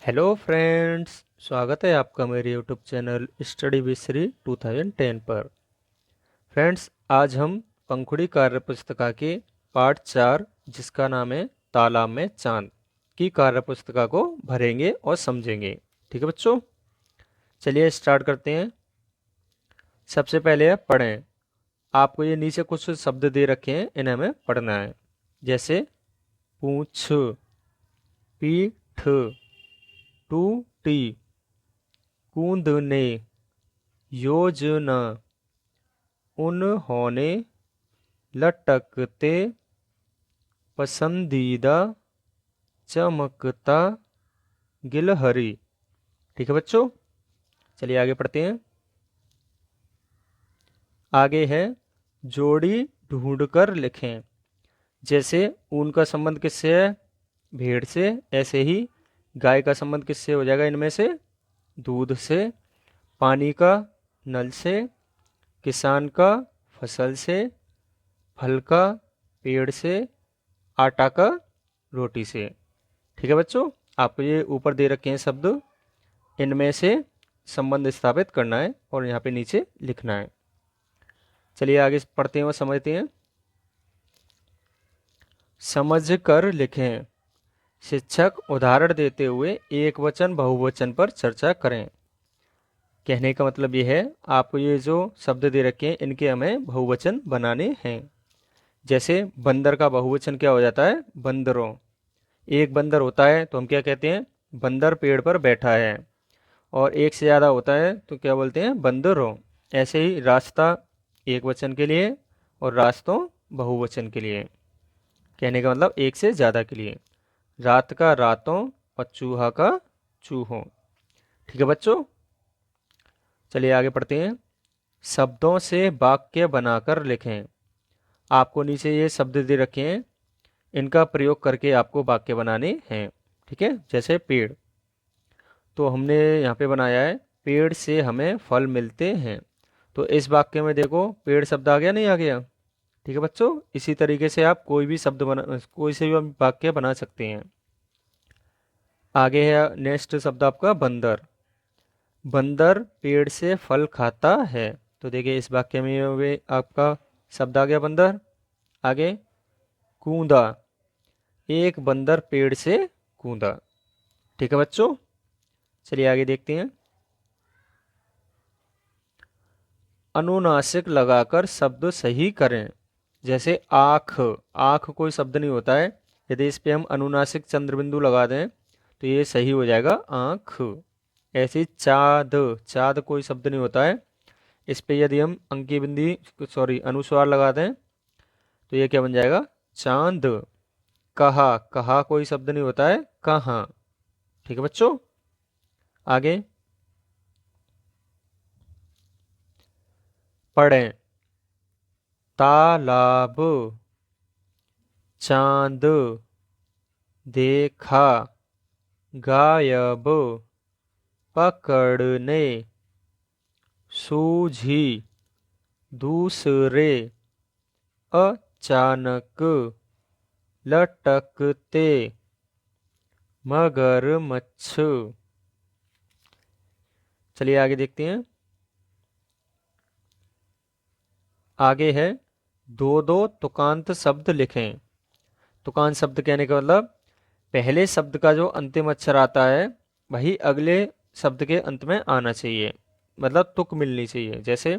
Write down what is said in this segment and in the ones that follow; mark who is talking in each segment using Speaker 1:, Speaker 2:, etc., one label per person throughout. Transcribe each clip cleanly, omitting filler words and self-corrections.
Speaker 1: Hello friends, स्वागत है आपका मेरे YouTube channel study with Shri 2010 पर। फ्रेंड्स, आज हम पंखुड़ी कार्य पुस्तिका के पार्ट 4 जिसका नाम है तालाब में चांद की कार्य पुस्तिका को भरेंगे और समझेंगे। ठीक है बच्चों, चलिए स्टार्ट करते हैं। सबसे पहले आप पढ़ें। आपको ये नीचे कुछ शब्द दे रखे हैं, इन्हें हमें पढ़ना है। जैसे पूंछ, पीठ, टूटी, कूदने, योजना, उन्होंने, लटकते, पसंदीदा, चमकता, गिलहरी। ठीक है बच्चों, चलिए आगे पढ़ते हैं। आगे है जोड़ी ढूंढकर लिखें। जैसे ऊन का संबंध किससे है? भेड़ से। ऐसे ही गाय का संबंध किससे हो जाएगा? इनमें से दूध से। पानी का नल से। किसान का फसल से। फल का पेड़ से। आटा का रोटी से। ठीक है बच्चों, आपको ये ऊपर दे रखे हैं शब्द, इनमें से संबंध स्थापित करना है और यहाँ पे नीचे लिखना है। चलिए आगे पढ़ते हैं और समझते हैं। समझ कर लिखें। शिक्षक उदाहरण देते हुए एक वचन बहुवचन पर चर्चा करें। कहने का मतलब ये है, आपको ये जो शब्द दे रखे हैं इनके हमें बहुवचन बनाने हैं। जैसे बंदर का बहुवचन क्या हो जाता है? बंदरों। एक बंदर होता है तो हम क्या कहते हैं? बंदर पेड़ पर बैठा है। और एक से ज़्यादा होता है तो क्या बोलते हैं? बंदरों। ऐसे ही रास्ता एक वचन के लिए और रास्तों बहुवचन के लिए। कहने का मतलब एक से ज़्यादा के लिए। रात का रातों और चूहा का चूहों। ठीक है बच्चों, चलिए आगे पढ़ते हैं। शब्दों से वाक्य बनाकर लिखें। आपको नीचे ये शब्द दे रखे हैं, इनका प्रयोग करके आपको वाक्य बनाने हैं। ठीक है, जैसे पेड़, तो हमने यहाँ पे बनाया है पेड़ से हमें फल मिलते हैं। तो इस वाक्य में देखो पेड़ शब्द आ गया, नहीं आ गया? ठीक है बच्चों, इसी तरीके से आप कोई भी शब्द बना, कोई से भी वाक्य बना सकते हैं। आगे है नेक्स्ट शब्द आपका बंदर। बंदर पेड़ से फल खाता है। तो देखिए इस वाक्य में वे आपका शब्द आ गया बंदर। आगे कूदा, एक बंदर पेड़ से कूदा। ठीक है बच्चों, चलिए आगे देखते हैं। अनुनासिक लगाकर शब्द सही करें। जैसे आँख, आँख कोई शब्द नहीं होता है। यदि इस पे हम अनुनासिक चंद्रबिंदु लगा दें तो ये सही हो जाएगा आँख। ऐसे ही चाँद, चाँद कोई शब्द नहीं होता है। इस पे यदि हम अंकी बिंदी सॉरी अनुस्वार लगा दें तो ये क्या बन जाएगा? चांद। कहा, कहा कोई शब्द नहीं होता है, कहाँ। ठीक है बच्चों, आगे पढ़ें। तालाब, चांद, देखा, गायब, पकड़ने, सूझी, दूसरे, अचानक, लटकते, मगरमच्छ। चलिए आगे देखते हैं। आगे है दो दो तुकांत शब्द लिखें। तुकांत शब्द कहने का मतलब पहले शब्द का जो अंतिम अक्षर आता है वही अगले शब्द के अंत में आना चाहिए, मतलब तुक मिलनी चाहिए। जैसे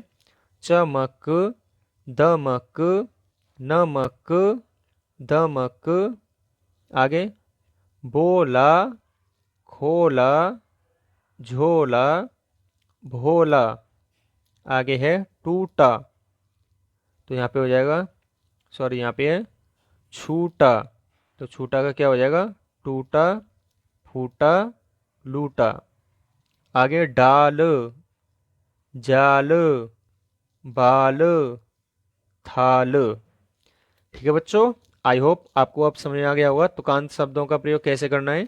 Speaker 1: चमक, दमक, नमक, दमक। आगे बोला, खोला, झोला, भोला। आगे है टूटा, तो यहाँ पे हो जाएगा, सॉरी यहाँ पे है छूटा, तो छूटा का क्या हो जाएगा? टूटा, फूटा, लूटा। आगे डाल, जाल, बाल, थाल। ठीक है बच्चों, आई होप आपको अब समझ में आ गया होगा तुकांत शब्दों का प्रयोग कैसे करना है।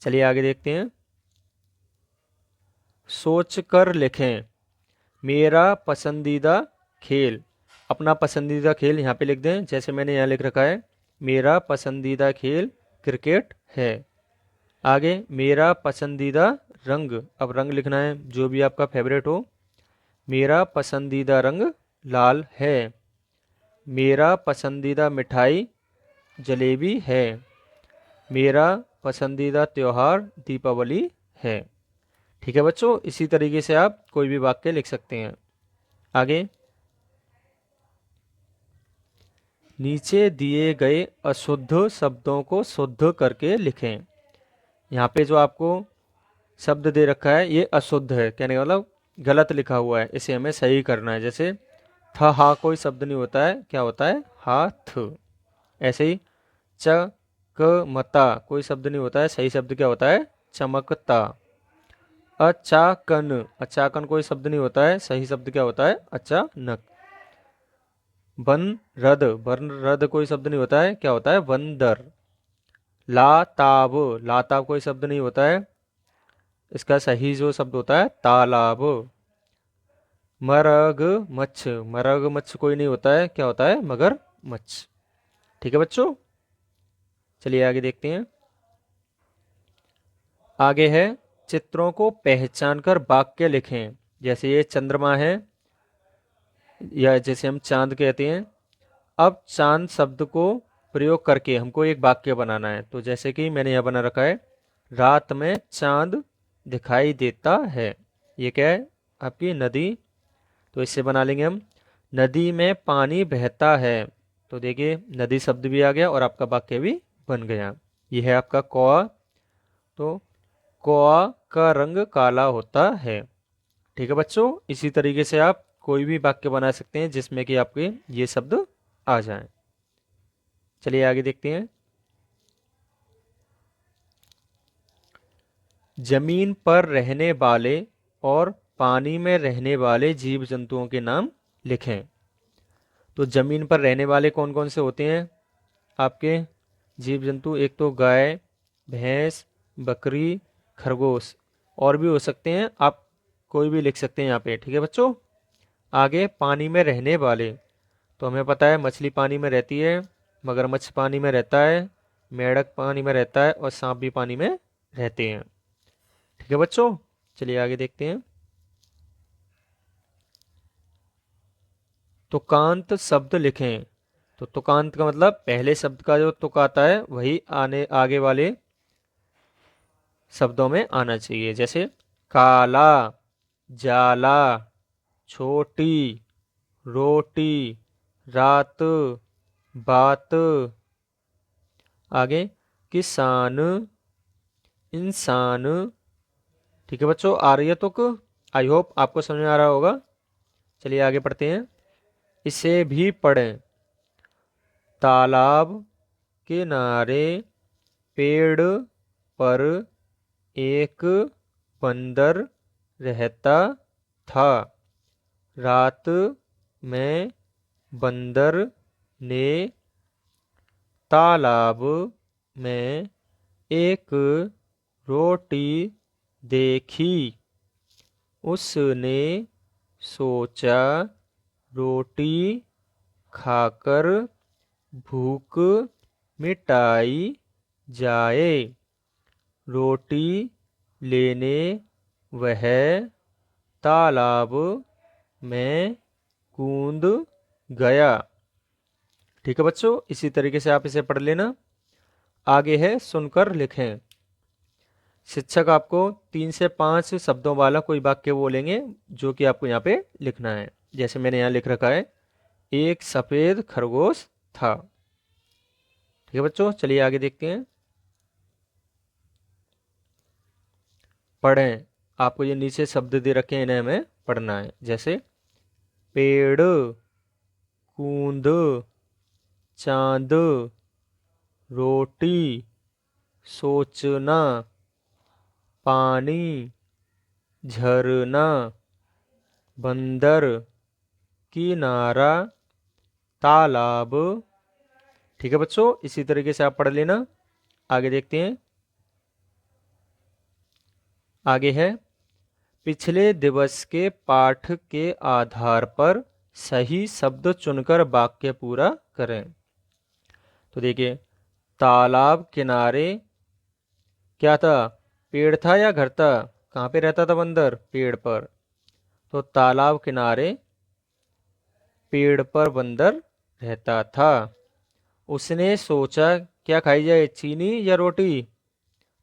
Speaker 1: चलिए आगे देखते हैं। सोच कर लिखें। मेरा पसंदीदा खेल, अपना पसंदीदा खेल यहाँ पे लिख दें। जैसे मैंने यहाँ लिख रखा है, मेरा पसंदीदा खेल क्रिकेट है। आगे मेरा पसंदीदा रंग, अब रंग लिखना है जो भी आपका फेवरेट हो। मेरा पसंदीदा रंग लाल है। मेरा पसंदीदा मिठाई जलेबी है। मेरा पसंदीदा त्योहार दीपावली है। ठीक है बच्चों, इसी तरीके से आप कोई भी वाक्य लिख सकते हैं। आगे, नीचे दिए गए अशुद्ध शब्दों को शुद्ध करके लिखें। यहाँ पे जो आपको शब्द दे रखा है ये अशुद्ध है, कहने का मतलब गलत लिखा हुआ है, इसे हमें सही करना है। जैसे थ हा कोई शब्द नहीं होता है, क्या होता है हाथ। ऐसे ही च क मता कोई शब्द नहीं होता है, सही शब्द क्या होता है चमकता। अचाकन, अचाकन कोई शब्द नहीं होता है, सही शब्द क्या होता है अचानक। वन रद, वन रद कोई शब्द नहीं होता है, क्या होता है बंदर। लाताब, लाताब कोई शब्द नहीं होता है, इसका सही जो शब्द होता है तालाब। मरग मच्छ, मरग मच्छ कोई नहीं होता है, क्या होता है मगर मच्छ। ठीक है बच्चों, चलिए आगे देखते हैं। आगे है चित्रों को पहचान कर वाक्य लिखें। जैसे ये चंद्रमा है, या जैसे हम चांद कहते हैं। अब चांद शब्द को प्रयोग करके हमको एक वाक्य बनाना है। तो जैसे कि मैंने यहाँ बना रखा है, रात में चांद दिखाई देता है। ये क्या है आपकी नदी, तो इससे बना लेंगे हम, नदी में पानी बहता है। तो देखिए नदी शब्द भी आ गया और आपका वाक्य भी बन गया। यह है आपका कौआ, तो कौआ का रंग काला होता है। ठीक है बच्चों, इसी तरीके से आप कोई भी वाक्य बना सकते हैं जिसमें कि आपके ये शब्द आ जाएं। चलिए आगे देखते हैं। जमीन पर रहने वाले और पानी में रहने वाले जीव जंतुओं के नाम लिखें। तो जमीन पर रहने वाले कौन कौन से होते हैं आपके जीव जंतु? एक तो गाय, भैंस, बकरी, खरगोश, और भी हो सकते हैं, आप कोई भी लिख सकते हैं यहाँ पे। ठीक है बच्चों, आगे पानी में रहने वाले, तो हमें पता है मछली पानी में रहती है, मगरमच्छ पानी में रहता है, मेंढक पानी में रहता है और सांप भी पानी में रहते हैं। ठीक है बच्चों, चलिए आगे देखते हैं। तुकांत शब्द लिखें। तो तुकांत का मतलब पहले शब्द का जो तुक आता है वही आगे वाले शब्दों में आना चाहिए। जैसे काला, जाला, छोटी, रोटी, रात, बात। आगे किसान, इंसान। ठीक है बच्चों, आ रही है तुक, आई होप आपको समझ में आ रहा होगा। चलिए आगे पढ़ते हैं। इसे भी पढ़ें। तालाब किनारे पेड़ पर एक बंदर रहता था। रात में बंदर ने तालाब में एक रोटी देखी। उसने सोचा रोटी खाकर भूख मिटाई जाए। रोटी लेने वह तालाब में कूद गया। ठीक है बच्चों, इसी तरीके से आप इसे पढ़ लेना। आगे है सुनकर लिखें। शिक्षक आपको 3 से 5 शब्दों वाला कोई वाक्य बोलेंगे जो कि आपको यहाँ पे लिखना है। जैसे मैंने यहाँ लिख रखा है, एक सफेद खरगोश था। ठीक है बच्चों, चलिए आगे देखते हैं। पढ़ें, आपको ये नीचे शब्द दे रखे हैं, इन्हें हमें पढ़ना है। जैसे पेड़, कूंद, चांद, रोटी, सोचना, पानी, झरना, बंदर, किनारा, तालाब। ठीक है बच्चों, इसी तरीके से आप पढ़ लेना। आगे देखते हैं। आगे है पिछले दिवस के पाठ के आधार पर सही शब्द चुनकर वाक्य पूरा करें। तो देखिए, तालाब किनारे क्या था? पेड़ था या घर था? कहाँ पे रहता था बंदर? पेड़ पर। तो तालाब किनारे पेड़ पर बंदर रहता था। उसने सोचा क्या खाई जाए, चीनी या रोटी?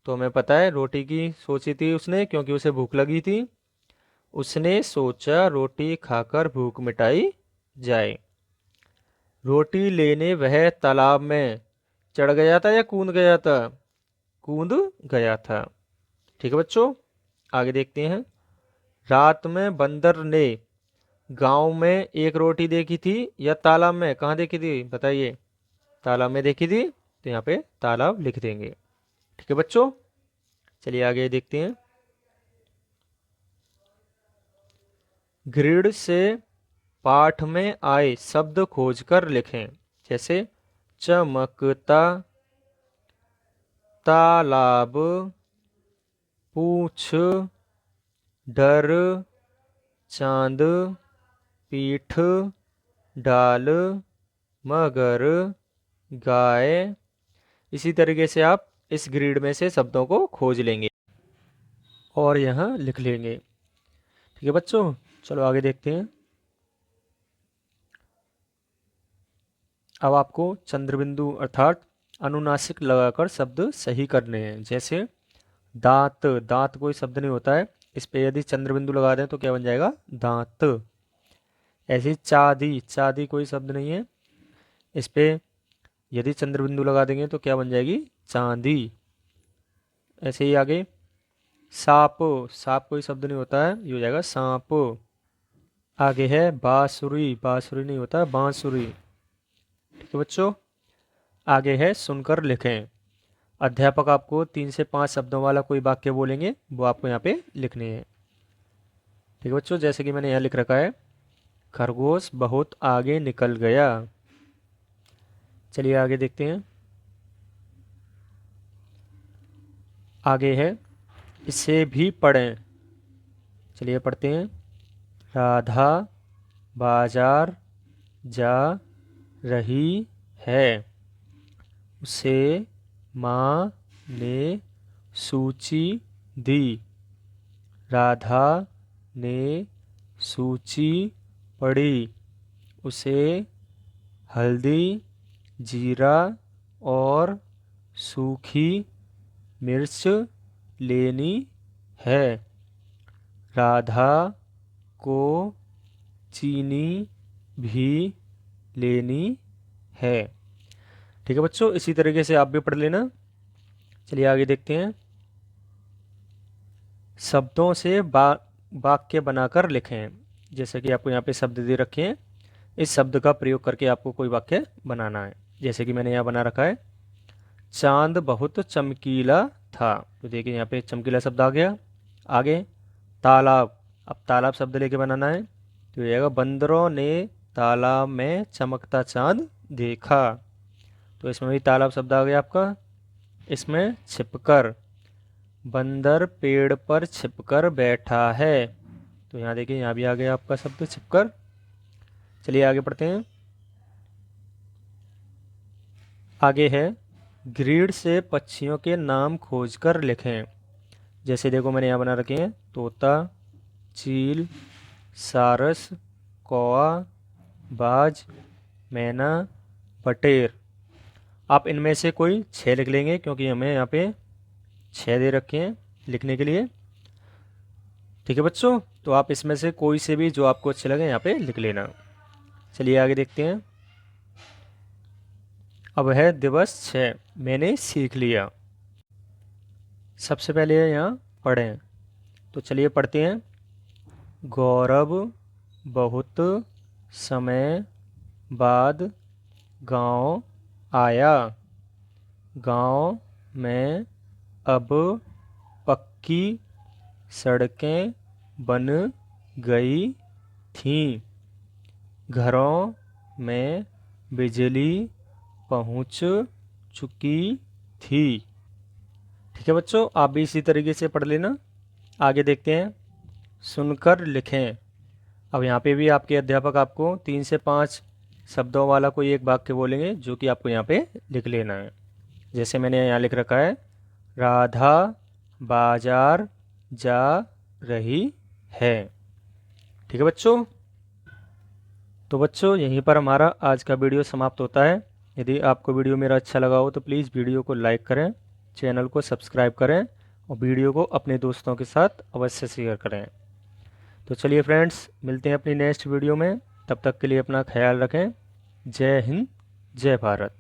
Speaker 1: तो हमें पता है रोटी की सोची थी उसने, क्योंकि उसे भूख लगी थी। उसने सोचा रोटी खाकर भूख मिटाई जाए। रोटी लेने वह तालाब में चढ़ गया था या कूद गया था? कूद गया था। ठीक है बच्चों, आगे देखते हैं। रात में बंदर ने गांव में एक रोटी देखी थी या तालाब में? कहाँ देखी थी बताइए? तालाब में देखी थी, तो यहाँ पे तालाब लिख देंगे। ठीक है बच्चों, चलिए आगे देखते हैं। ग्रिड से पाठ में आए शब्द खोजकर लिखें। जैसे चमकता, तालाब, पूछ, डर, चांद, पीठ, डाल, मगर, गाय। इसी तरीके से आप इस ग्रिड में से शब्दों को खोज लेंगे और यहाँ लिख लेंगे। ठीक है बच्चों, चलो आगे देखते हैं। अब आपको चंद्रबिंदु अर्थात अनुनासिक लगाकर शब्द सही करने हैं। जैसे दांत, दांत कोई शब्द नहीं होता है, इस पे यदि चंद्रबिंदु लगा दें तो क्या बन जाएगा? दांत। ऐसे ही चांदी, चांदी कोई शब्द नहीं है, इस पे यदि चंद्रबिंदु लगा देंगे तो क्या बन जाएगी? चांदी। ऐसे ही आगे सांप, सांप कोई शब्द नहीं होता है, ये हो जाएगा सांप। आगे है बांसुरी, बांसुरी नहीं होता, बांसुरी। ठीक है बच्चों, आगे है सुनकर लिखें। अध्यापक आपको 3 से 5 शब्दों वाला कोई वाक्य बोलेंगे, वो आपको यहाँ पे लिखने हैं। ठीक है बच्चों, जैसे कि मैंने यहाँ लिख रखा है, खरगोश बहुत आगे निकल गया। चलिए आगे देखते हैं। आगे है इसे भी पढ़ें। चलिए पढ़ते हैं। राधा बाजार जा रही है, उसे माँ ने सूची दी। राधा ने सूची पढ़ी, उसे हल्दी, जीरा और सूखी मिर्च लेनी है। राधा को चीनी भी लेनी है। ठीक है बच्चों, इसी तरीके से आप भी पढ़ लेना। चलिए आगे देखते हैं। शब्दों से वाक्य बनाकर लिखें। जैसे कि आपको यहाँ पे शब्द दे रखे हैं, इस शब्द का प्रयोग करके आपको कोई वाक्य बनाना है। जैसे कि मैंने यहाँ बना रखा है, चांद बहुत चमकीला था। तो देखिए यहाँ पे चमकीला शब्द आ गया। आगे तालाब, अब तालाब शब्द लेके बनाना है, तो ये आएगा बंदरों ने तालाब में चमकता चांद देखा। तो इसमें भी तालाब शब्द आ गया आपका। इसमें छिपकर, बंदर पेड़ पर छिपकर बैठा है। तो यहाँ देखिए, यहाँ भी आ गया आपका शब्द छिपकर। चलिए आगे पढ़ते हैं। आगे है ग्रिड से पक्षियों के नाम खोजकर लिखें। जैसे देखो मैंने यहाँ बना रखे हैं, तोता, चील, सारस, कौआ, बाज, मैना, बटेर। आप इनमें से कोई 6 लिख लेंगे, क्योंकि हमें यहाँ पे 6 दे रखे हैं लिखने के लिए। ठीक है बच्चों, तो आप इसमें से कोई से भी जो आपको अच्छे लगे यहाँ पे लिख लेना। चलिए आगे देखते हैं। अब है दिवस 6, मैंने सीख लिया। सबसे पहले यहाँ पढ़ें, तो चलिए पढ़ते हैं। गौरव बहुत समय बाद गांव आया। गांव में अब पक्की सड़कें बन गई थीं। घरों में बिजली पहुंच चुकी थी। ठीक है बच्चों, आप भी इसी तरीके से पढ़ लेना। आगे देखते हैं। सुनकर लिखें। अब यहाँ पे भी आपके अध्यापक आपको 3 से 5 शब्दों वाला कोई एक वाक्य बोलेंगे, जो कि आपको यहाँ पे लिख लेना है। जैसे मैंने यहाँ लिख रखा है, राधा बाजार जा रही है। ठीक है बच्चों। तो बच्चों यहीं पर हमारा आज का वीडियो समाप्त होता है। यदि आपको वीडियो मेरा अच्छा लगा हो तो प्लीज़ वीडियो को लाइक करें, चैनल को सब्सक्राइब करें और वीडियो को अपने दोस्तों के साथ अवश्य शेयर करें। तो चलिए फ्रेंड्स, मिलते हैं अपनी नेक्स्ट वीडियो में। तब तक के लिए अपना ख्याल रखें। जय हिंद, जय भारत।